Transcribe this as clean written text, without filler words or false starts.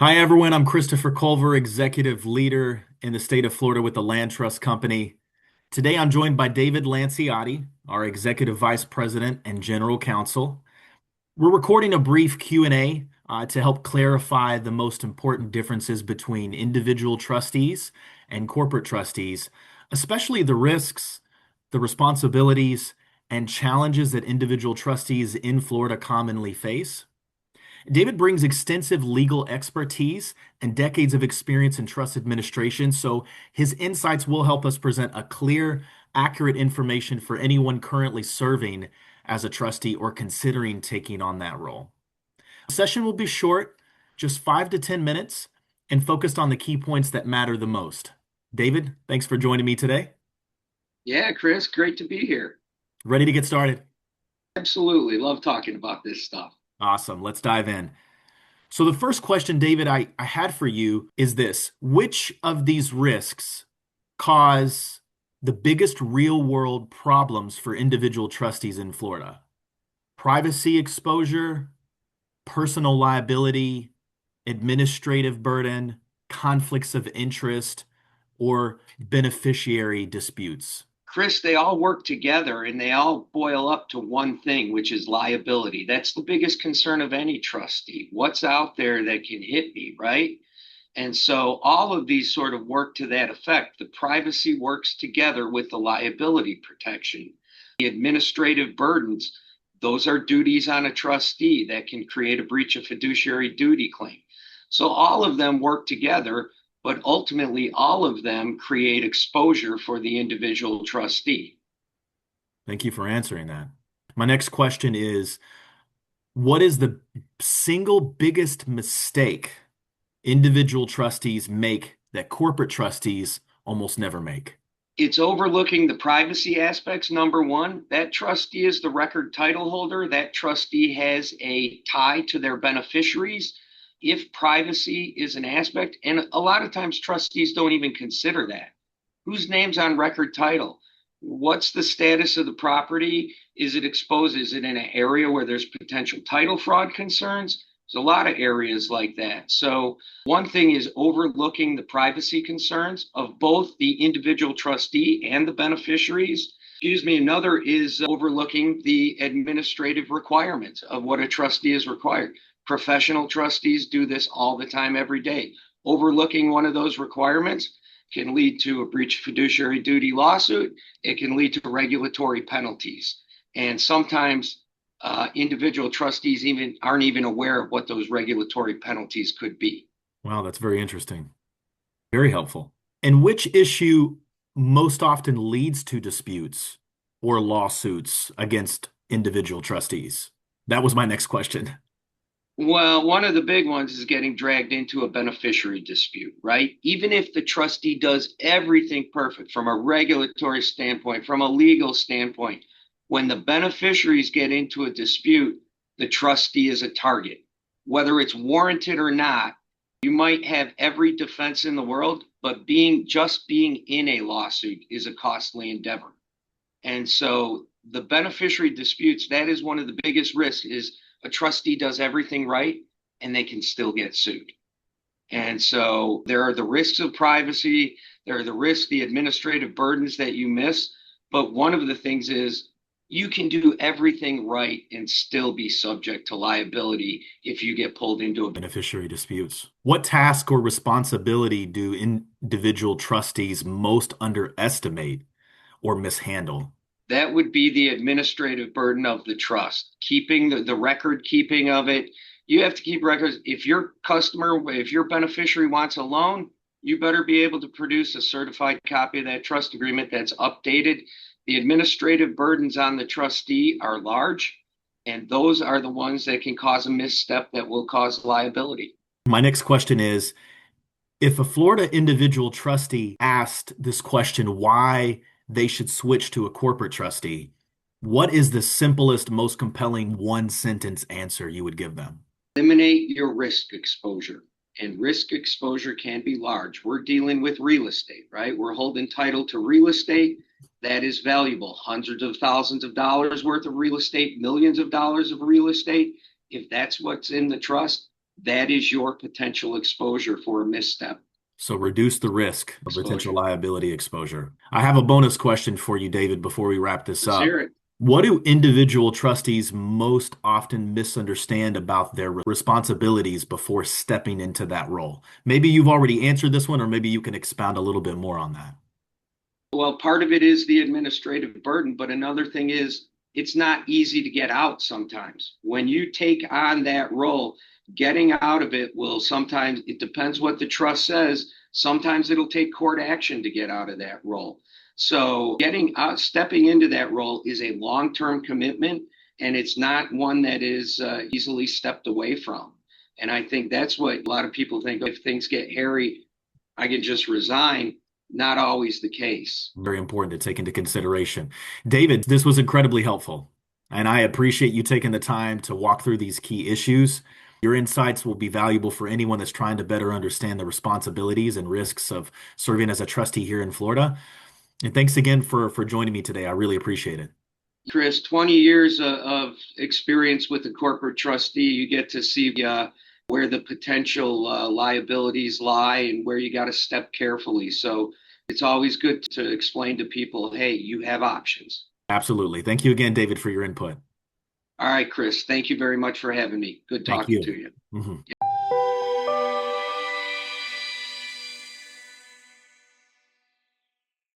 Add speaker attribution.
Speaker 1: Hi, everyone. I'm Christopher Culver, executive leader in the state of Florida with the Land Trust Company. Today, I'm joined by David Lanciotti, our executive vice president and general counsel. We're recording a brief Q&A to help clarify the most important differences between individual trustees and corporate trustees, especially the risks, the responsibilities, and challenges that individual trustees in Florida commonly face. David brings extensive legal expertise and decades of experience in trust administration, so his insights will help us present a clear, accurate information for anyone currently serving as a trustee or considering taking on that role. The session will be short, just 5 to 10 minutes, and focused on the key points that matter the most. David, thanks for joining me today.
Speaker 2: Yeah, Chris, great to be here.
Speaker 1: Ready to get started?
Speaker 2: Absolutely. Love talking about this stuff.
Speaker 1: Awesome. Let's dive in. So the first question, David, I had for you is this: which of these risks cause the biggest real world problems for individual trustees in Florida? Privacy exposure, personal liability, administrative burden, conflicts of interest, or beneficiary disputes?
Speaker 2: Chris, they all work together and they all boil up to one thing, which is liability. That's the biggest concern of any trustee. What's out there that can hit me, right? And so all of these sort of work to that effect. The privacy works together with the liability protection. The administrative burdens, those are duties on a trustee that can create a breach of fiduciary duty claim. So all of them work together, but ultimately all of them create exposure for the individual trustee.
Speaker 1: Thank you for answering that. My next question is, what is the single biggest mistake individual trustees make that corporate trustees almost never make?
Speaker 2: It's overlooking the privacy aspects. Number one, that trustee is the record title holder. That trustee has a tie to their beneficiaries. If privacy is an aspect, and a lot of times trustees don't even consider that. Whose name's on record title? What's the status of the property? Is it exposed? Is it in an area where there's potential title fraud concerns? There's a lot of areas like that. So one thing is overlooking the privacy concerns of both the individual trustee and the beneficiaries. Excuse me. Another is overlooking the administrative requirements of what a trustee is required. Professional trustees do this all the time, every day. Overlooking one of those requirements can lead to a breach of fiduciary duty lawsuit. It can lead to regulatory penalties. And sometimes individual trustees even aren't even aware of what those regulatory penalties could be.
Speaker 1: Wow, that's very interesting. Very helpful. And which issue most often leads to disputes or lawsuits against individual trustees? That was my next question.
Speaker 2: Well, one of the big ones is getting dragged into a beneficiary dispute, right? Even if the trustee does everything perfect from a regulatory standpoint, from a legal standpoint, when the beneficiaries get into a dispute, the trustee is a target. Whether it's warranted or not, you might have every defense in the world, but being in a lawsuit is a costly endeavor. And so the beneficiary disputes, that is one of the biggest risks is a trustee does everything right and they can still get sued. And so there are the risks of privacy, there are the risks, the administrative burdens that you miss. But one of the things is you can do everything right and still be subject to liability if you get pulled into a
Speaker 1: Beneficiary disputes. What task or responsibility do individual trustees most underestimate or mishandle?
Speaker 2: that would be the administrative burden of the trust, keeping the record keeping of it. You have to keep records. If your customer, if your beneficiary wants a loan, you better be able to produce a certified copy of that trust agreement that's updated. The administrative burdens on the trustee are large, and those are the ones that can cause a misstep that will cause liability.
Speaker 1: My next question is, if a Florida individual trustee asked this question, why they should switch to a corporate trustee, what is the simplest, most compelling one sentence answer you would give them?
Speaker 2: Eliminate your risk exposure. And risk exposure can be large. We're dealing with real estate, right? We're holding title to real estate that is valuable, hundreds of thousands of dollars worth of real estate, millions of dollars of real estate. If that's what's in the trust, that is your potential exposure for a misstep
Speaker 1: So reduce the risk of potential
Speaker 2: exposure.
Speaker 1: liability exposure. I have a bonus question for you, David, before we wrap this
Speaker 2: Let's
Speaker 1: up.
Speaker 2: hear it.
Speaker 1: What do individual trustees most often misunderstand about their responsibilities before stepping into that role? Maybe you've already answered this one, or maybe you can expound a little bit more on that.
Speaker 2: Well, part of it is the administrative burden, but another thing is it's not easy to get out sometimes. When you take on that role, getting out of it will sometimes, it depends what the trust says. Sometimes it'll take court action to get out of that role. So getting out, stepping into that role is a long-term commitment, and it's not one that is easily stepped away from. And I think that's what a lot of people think. If things get hairy, I can just resign. Not always the case.
Speaker 1: Very important to take into consideration. David, this was incredibly helpful, and I appreciate you taking the time to walk through these key issues. Your insights will be valuable for anyone that's trying to better understand the responsibilities and risks of serving as a trustee here in Florida. And thanks again for joining me today. I really appreciate it.
Speaker 2: Chris, 20 years of experience with a corporate trustee, you get to see where the potential liabilities lie and where you got to step carefully. So it's always good to explain to people, hey, you have options.
Speaker 1: Absolutely. Thank you again, David, for your input.
Speaker 2: All right, Chris, thank you very much for having me. Good
Speaker 1: Thank
Speaker 2: talking to
Speaker 1: you.
Speaker 2: you.
Speaker 1: Mhm.